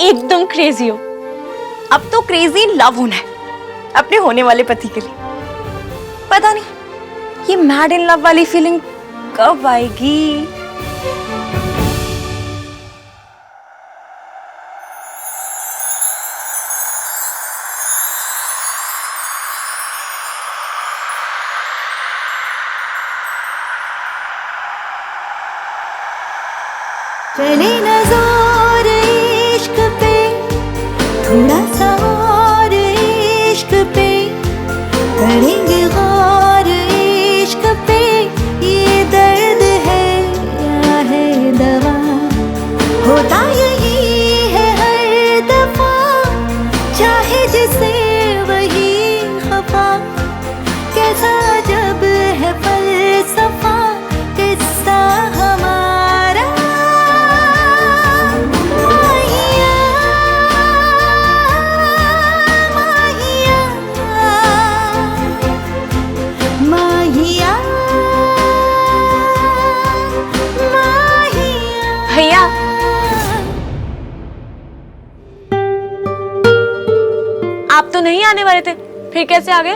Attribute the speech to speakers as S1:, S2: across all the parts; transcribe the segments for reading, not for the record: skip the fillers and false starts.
S1: एकदम क्रेजी हो। अब तो क्रेजी लव होना है अपने होने वाले पति के लिए। पता नहीं ये मैड इन लव वाली फीलिंग कब आएगी।
S2: चले नज़ार इश्क पे, थोड़ा सा और इश्क पे, करेंगे गौर इश्क पे। ये दर्द है या है दवा, होता यही है हर दफा, चाहे जिसे वही खफा। कैसा जब है फलसफा किस्सा हमारा।
S1: भैया आप तो नहीं आने वाले थे, फिर कैसे आ गए?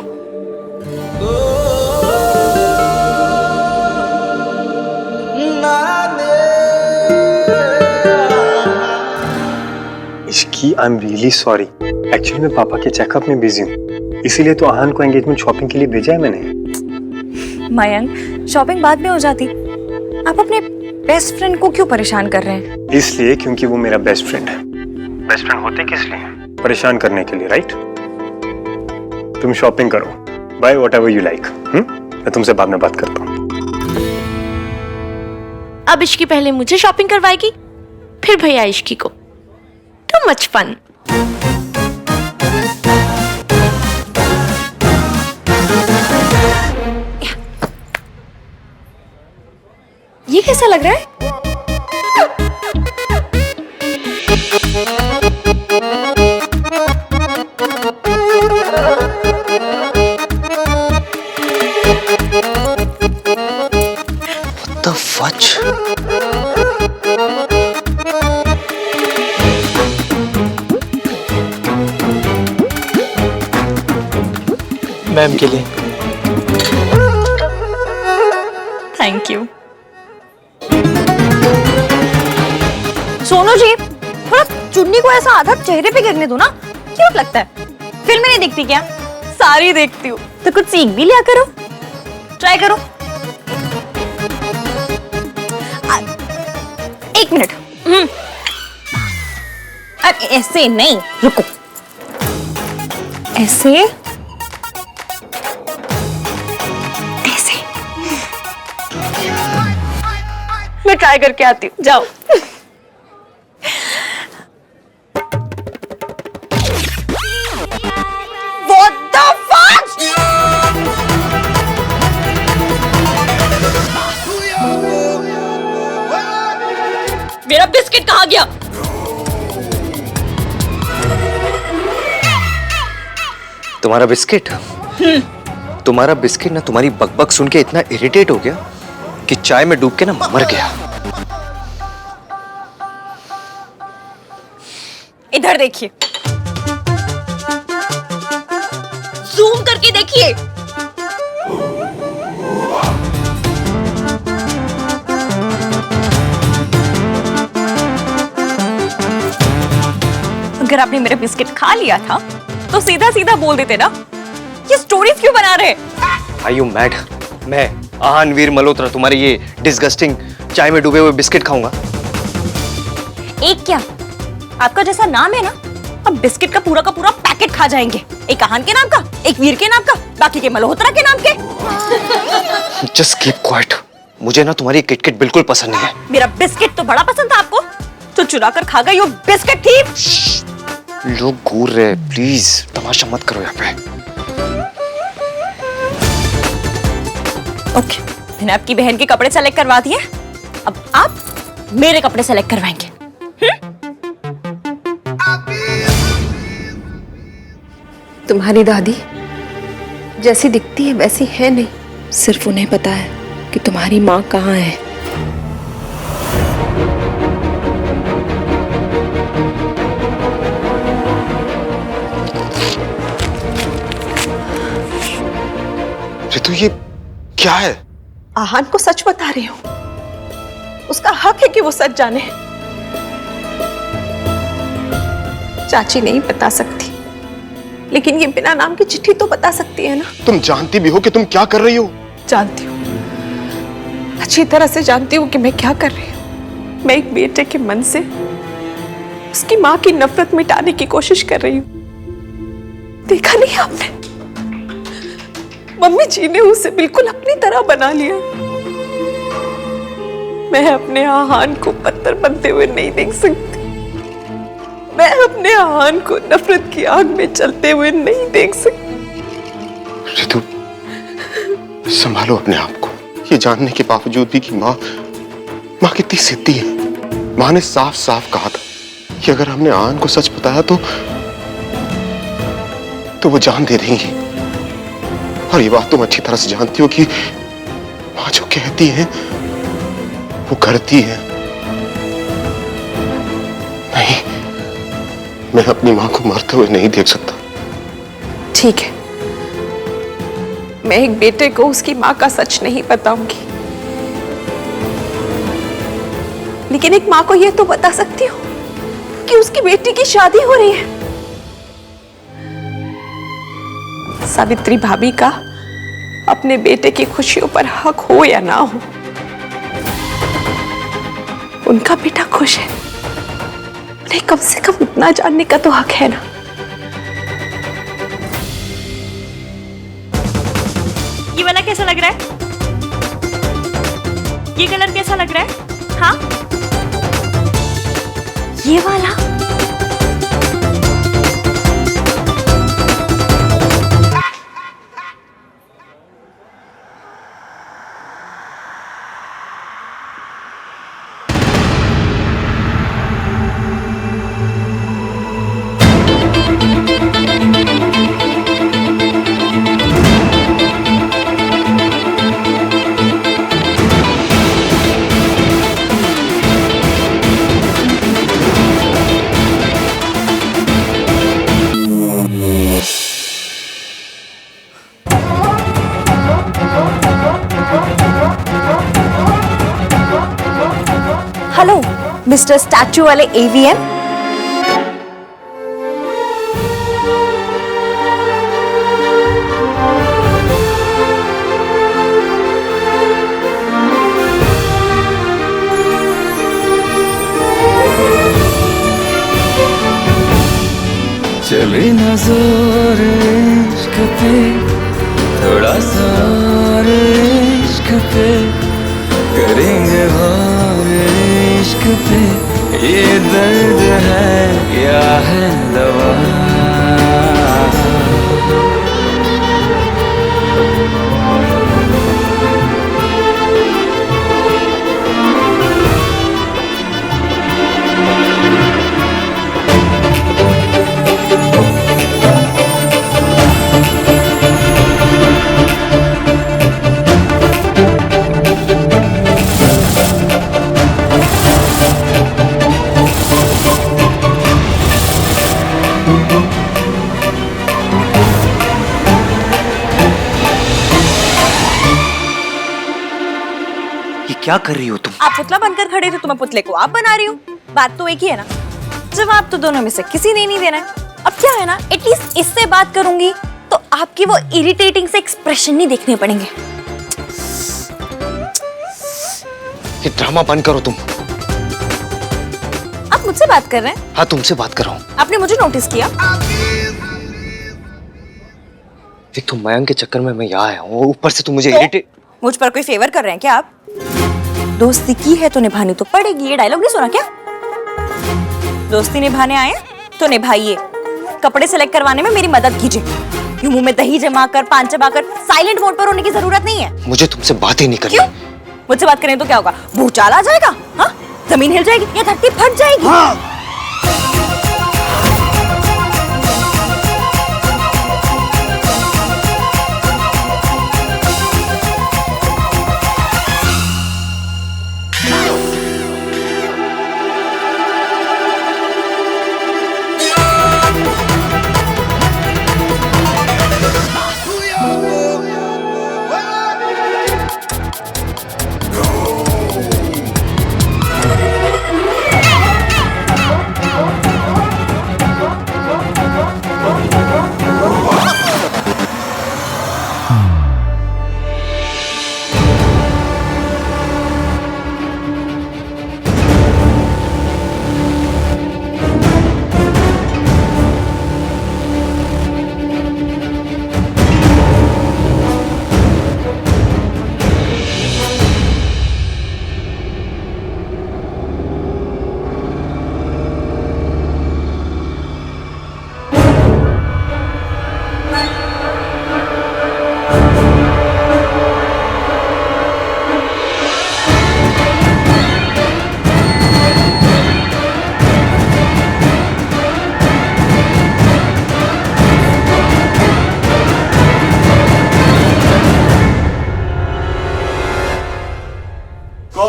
S3: Ishki, I am really sorry. Actually मैं पापा के चेकअप में बिजी हूँ, इसीलिए तो आहान को एंगेजमेंट शॉपिंग के लिए भेजा है मैंने।
S1: मयंक, शॉपिंग बाद में हो जाती, आप अपने बेस्ट फ्रेंड को क्यों परेशान कर रहे हैं?
S3: इसलिए क्योंकि वो मेरा बेस्ट फ्रेंड है। बेस्ट फ्रेंड होते किस लिए? परेशान करने के लिए, राइट? तुम शॉपिंग करो, बाय व्हाटएवर यू लाइक। मैं तुमसे बाद में बात करता हूँ।
S1: अब इश्की पहले मुझे शॉपिंग करवाएगी, फिर भैया इश्की को। Too much fun. ये कैसा लग रहा है?
S3: What the fudge?
S4: मैम के लिए।
S1: Thank you. सोनू जी, थोड़ा चुन्नी को ऐसा आधा चेहरे पे गिरने दो ना, क्यूट लगता है। फिल्में नहीं देखती क्या? सारी देखती हूँ, तो कुछ सीख भी लिया करो, ट्राई करो। एक मिनट। अब ऐसे नहीं, रुको, ऐसे ऐसे। मैं ट्राई करके आती हूँ, जाओ। मेरा बिस्किट कहाँ गया?
S5: तुम्हारा बिस्किट? तुम्हारा बिस्किट ना तुम्हारी बकबक सुन के इतना इरिटेट हो गया कि चाय में डूब के ना मर गया।
S1: इधर देखिए, जूम करके देखिए। अगर आपने मेरा बिस्किट खा लिया था तो सीधा सीधा बोल देते ना, ये स्टोरीज क्यों बना रहे?
S5: Are you mad? मैं आहान वीर मल्होत्रा तुम्हारे ये डिस्गस्टिंग चाय में डूबे हुए बिस्किट खाऊंगा?
S1: एक क्या, आपका जैसा नाम है ना, अब बिस्किट का पूरा पैकेट खा जाएंगे। एक आहान के नाम का, एक वीर के नाम का, बाकी के मल्होत्रा के नाम के।
S5: Just keep quiet. मुझे ना तुम्हारी किटकिट बिल्कुल पसंद नहीं है।
S1: मेरा बिस्किट तो बड़ा पसंद था आपको, तो चुरा कर खा गई वो बिस्किट थी।
S5: लोग घूर रहे, प्लीज तमाशा मत करो यहाँ पे।
S1: ओके, मैंने आपकी बहन के कपड़े सेलेक्ट करवा दिए, अब आप मेरे कपड़े सेलेक्ट करवाएंगे।
S6: तुम्हारी दादी जैसी दिखती है वैसी है नहीं, सिर्फ उन्हें पता है कि तुम्हारी माँ कहाँ है।
S7: रितु ये क्या है?
S6: आहान को सच बता रही हूँ। उसका हक है कि वो सच जाने। चाची नहीं बता सकती, लेकिन ये बिना नाम की चिट्ठी तो बता सकती है ना।
S7: तुम जानती भी हो कि तुम क्या कर रही हो?
S6: जानती हूँ, अच्छी तरह से जानती हूँ कि मैं क्या कर रही हूँ। मैं एक बेटे के मन से उसकी माँ की नफरत मिटाने की कोशिश कर रही हूँ। देखा नहीं आपने, मम्मी जी ने उसे बिल्कुल अपनी तरह बना लिया। मैं अपने आहान को पत्थर बनते हुए नहीं देख सकती। मैं अपने आहान को नफरत की आग में चलते हुए नहीं देख सकती।
S7: रितु, संभालो अपने आप को। ये जानने के बावजूद भी कि माँ कितनी सिद्धि है। माँ ने साफ साफ कहा था कि अगर हमने आहान को सच बताया तो वो जान दे देंगी। और ये बात तुम अच्छी तरह से जानती हो कि माँ जो कहती है वो करती है। नहीं, मैं अपनी माँ को मरते हुए नहीं देख सकता।
S6: ठीक है, मैं एक बेटे को उसकी माँ का सच नहीं बताऊंगी, लेकिन एक माँ को यह तो बता सकती हूँ कि उसकी बेटी की शादी हो रही है। सावित्री भाभी का अपने बेटे की खुशियों पर हक हो या ना हो, उनका बेटा खुश है, उन्हें कम से कम इतना जानने का तो हक है ना।
S1: ये वाला कैसा लग रहा है? ये कलर कैसा लग रहा है? हाँ, ये वाला। हेलो मिस्टर स्टैचू वाले एवीएम।
S8: चले ना जोर इश्क पे, थोड़ा सा और इश्क पे, करेंगे और इश्क पे। ये दर्द है या है दवा?
S5: क्या कर रही हो तुम?
S1: आप पुतला बनकर खड़े थे तो मैं पुतले को आप बना रही हूँ। बात तो एक ही है ना। जवाब तो दोनों में से किसी ने नहीं देना है। अब क्या है ना, एटलीस्ट इससे बात करूंगी तो आपकी वो इरिटेटिंग से एक्सप्रेशन नहीं देखने पड़ेंगे।
S5: ये ड्रामा बंद करो तुम।
S1: आप मुझसे बात कर रहे हैं?
S5: हाँ, तुमसे बात कर रहा हूँ।
S1: आपने मुझे नोटिस किया?
S5: देख, तुम मयंक के चक्कर में मैं यहाँ आया हूँ, ऊपर से तुम मुझे इरिटेट।
S1: मुझ पर कोई फेवर कर रहे हैं क्या आप? दोस्ती की है तो निभानी तो पड़ेगी। ये डायलॉग नहीं सुना क्या? दोस्ती निभाने आए तो निभाइए। कपड़े सेलेक्ट करवाने में मेरी मदद कीजिए। यूं मुंह में दही जमा कर, पान चबा कर साइलेंट मोड पर होने की जरूरत नहीं है।
S5: मुझे तुमसे बात ही नहीं करनी।
S1: क्यों? मुझसे बात करें तो क्या होगा? भूचाल आ जाएगा? हाँ, जमीन हिल जाएगी या धरती फट जाएगी? हाँ।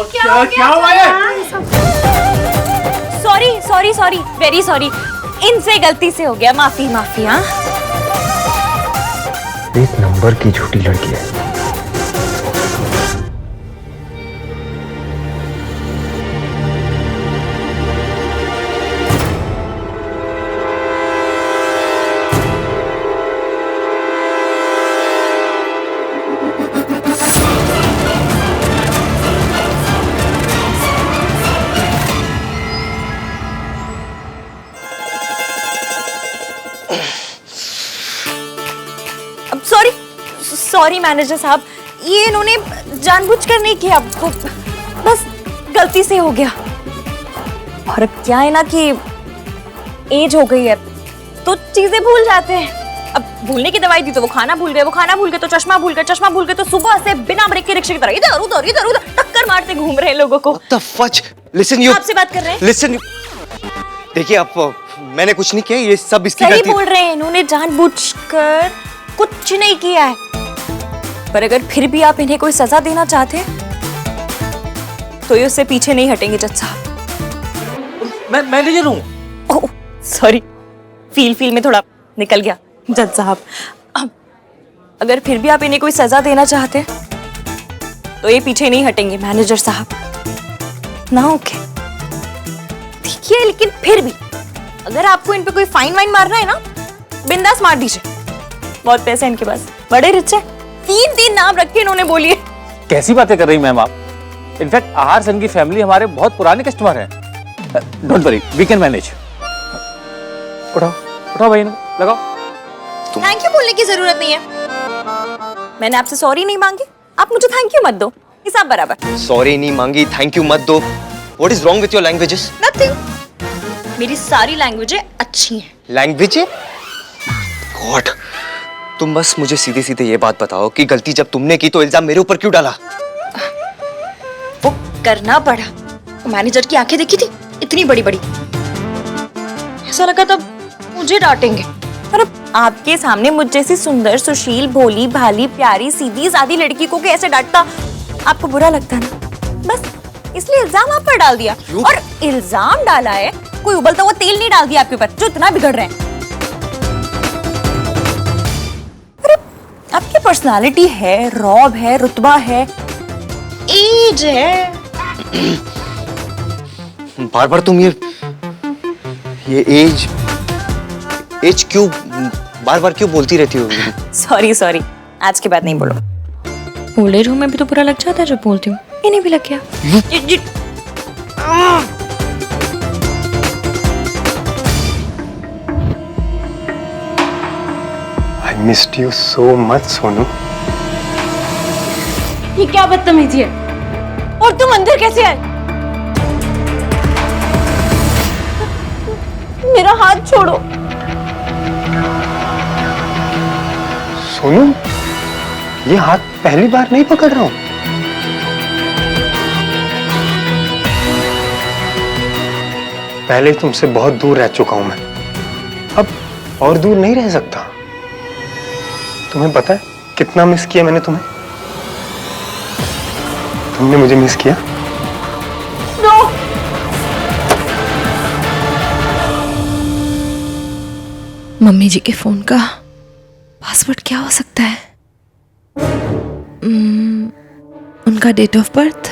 S1: क्या हुआ है? Sorry sorry sorry, very sorry, इनसे गलती से हो गया, माफी माफी। हाँ,
S5: एक नंबर की झूठी लड़की है।
S1: अब सॉरी सॉरी मैनेजर साहब, ये इन्होंने जानबूझकर नहीं किया, आपको बस गलती से हो गया। और अब क्या है ना कि एज हो गई है तो चीजें भूल जाते हैं। अब भूलने की दवाई दी तो वो खाना भूल गए, वो खाना भूल गए तो चश्मा भूल गए, चश्मा भूल गए तो सुबह से बिना ब्रेक के रिक्शे की तरह इधर उधर इधर उधर टक्कर मारते घूम रहे हैं लोगों को।
S5: What the fudge? Listen you.
S1: आपसे बात कर रहे हैं।
S5: Listen you. देखिए आप, मैंने कुछ नहीं किया, ये सब इसकी
S1: सही
S5: गलती।
S1: बोल रहे हैं, इन्होंने जानबूझकर कुछ नहीं किया है। पर अगर फिर भी आप इन्हें कोई सजा देना चाहते हैं तो ये उससे पीछे नहीं हटेंगे जज साहब।
S4: मैं मैनेजर हूँ।
S1: ओह सॉरी, फील में थोड़ा निकल गया जज साहब। अगर फिर भी आप इन्हें कोई सजा देना चाहते हैं तो ये पीछे नहीं हटेंगे मैनेजर साहब ना। ओके ठीक है, लेकिन फिर भी अगर आपको इन पे कोई फाइन वाइन मारना है ना, बिंदास मार दीजिए, बहुत पैसे हैं इनके पास, बड़े रिच है। 3 नाम रखे इन्होंने, बोलिए।
S4: कैसी बातें कर रही मैम आप? इनफैक्ट आहार सन की फैमिली हमारे बहुत पुराने कस्टमर हैं। Don't worry, we can manage. उठाओ उठाओ भाई, लगाओ।
S1: थैंक यू बोलने की जरूरत नहीं है, मैंने आपसे सॉरी नहीं मांगी, आप मुझे थैंक यू मत दो, हिसाब बराबर।
S5: सॉरी नहीं मांगी, थैंक यू मत दो। What is wrong with your languages?
S1: Nothing, मेरी सारी लैंग्वेजें अच्छी हैं।
S5: लैंग्वेज? गॉड, तुम बस मुझे सीधे सीधे ये बात बताओ कि गलती जब तुमने की तो इल्जाम मेरे ऊपर क्यों डाला?
S1: वो करना पड़ा, मैनेजर की आंखें देखी थी इतनी बड़ी बड़ी, ऐसा लगा तब मुझे डांटेंगे। पर अब आपके सामने मुझ जैसी सुंदर, सुशील, भोली भाली, प्यारी, सीधी सादी लड़की को कैसे डांटता, आपको बुरा लगता ना, बस इसलिए इल्जाम आप पर डाल दिया। और इल्जाम डाला है, कोई उबलता हुआ तेल नहीं डाल दिया आपके ऊपर जो इतना बिगड़ रहे हैं। आपकी पर्सनालिटी है, रौब है, रुतबा है, एज है।
S5: बार बार तुम ये एज क्यों बार बार क्यों बोलती रहती हो?
S1: सॉरी सॉरी, आज के बाद नहीं बोलो। ओल्ड एज होम में भी तो बुरा लग जाता है जब बोलती हूँ, इन्हें भी लग गया।
S3: I missed you so much, Sonu.
S1: ये क्या बदतमीजी है? और तुम अंदर कैसे आए? मेरा हाथ छोड़ो।
S3: सोनू, ये हाथ पहली बार नहीं पकड़ रहा हूं। पहले तुमसे बहुत दूर रह चुका हूं मैं, अब और दूर नहीं रह सकता। तुम्हें पता है कितना मिस किया मैंने तुम्हें? तुमने मुझे मिस किया?
S6: मम्मी जी के फोन का पासवर्ड क्या हो सकता है? उनका डेट ऑफ बर्थ,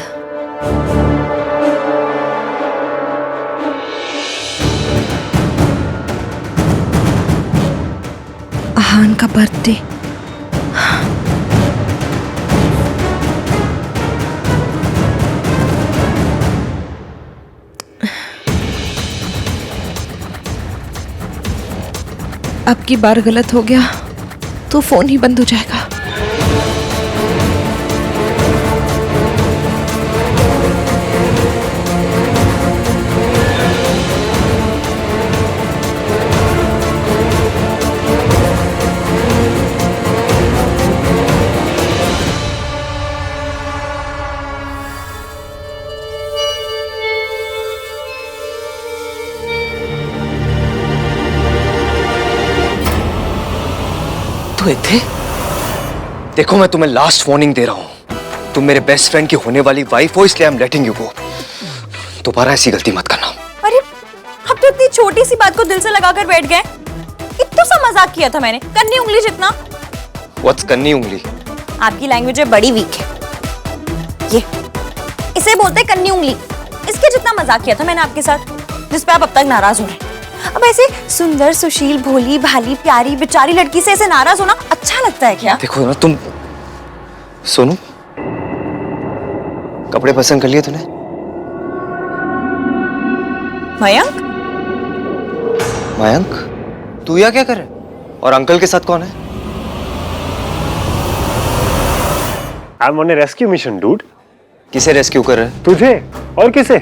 S6: आहान का बर्थडे, अब की बार गलत हो गया तो फोन ही बंद हो जाएगा।
S5: तो थे, देखो मैं तुम्हें लास्ट वार्निंग दे रहा हूं, तुम मेरे बेस्ट फ्रेंड की होने वाली वाइफ हो, इसलिए I am letting you go. दोबारा ऐसी गलती मत करना।
S1: अरे अब तो इतनी छोटी सी बात को दिल से लगाकर बैठ गए। इतना सा मजाक किया था मैंने, कन्नी उंगली जितना।
S5: व्हाट्स कन्नी उंगली?
S1: आपकी लैंग्वेज बड़ी वीक है। ये इसे बोलते हैं कन्नी उंगली। इसके जितना मजाक किया था मैंने आपके साथ, जिस पे आप अब तक नाराज हो रहे हैं। अब ऐसे सुंदर सुशील भोली भाली प्यारी बेचारी लड़की से ऐसे नाराज होना अच्छा लगता है क्या?
S5: देखो ना तुम, सोनू कपड़े पसंद कर लिए तूने?
S1: मयंक,
S5: मयंक तू यहाँ क्या कर रहा है? और अंकल के साथ कौन है?
S3: I am on A rescue mission dude.
S5: किसे रेस्क्यू कर रहे हैं?
S3: तुझे और किसे?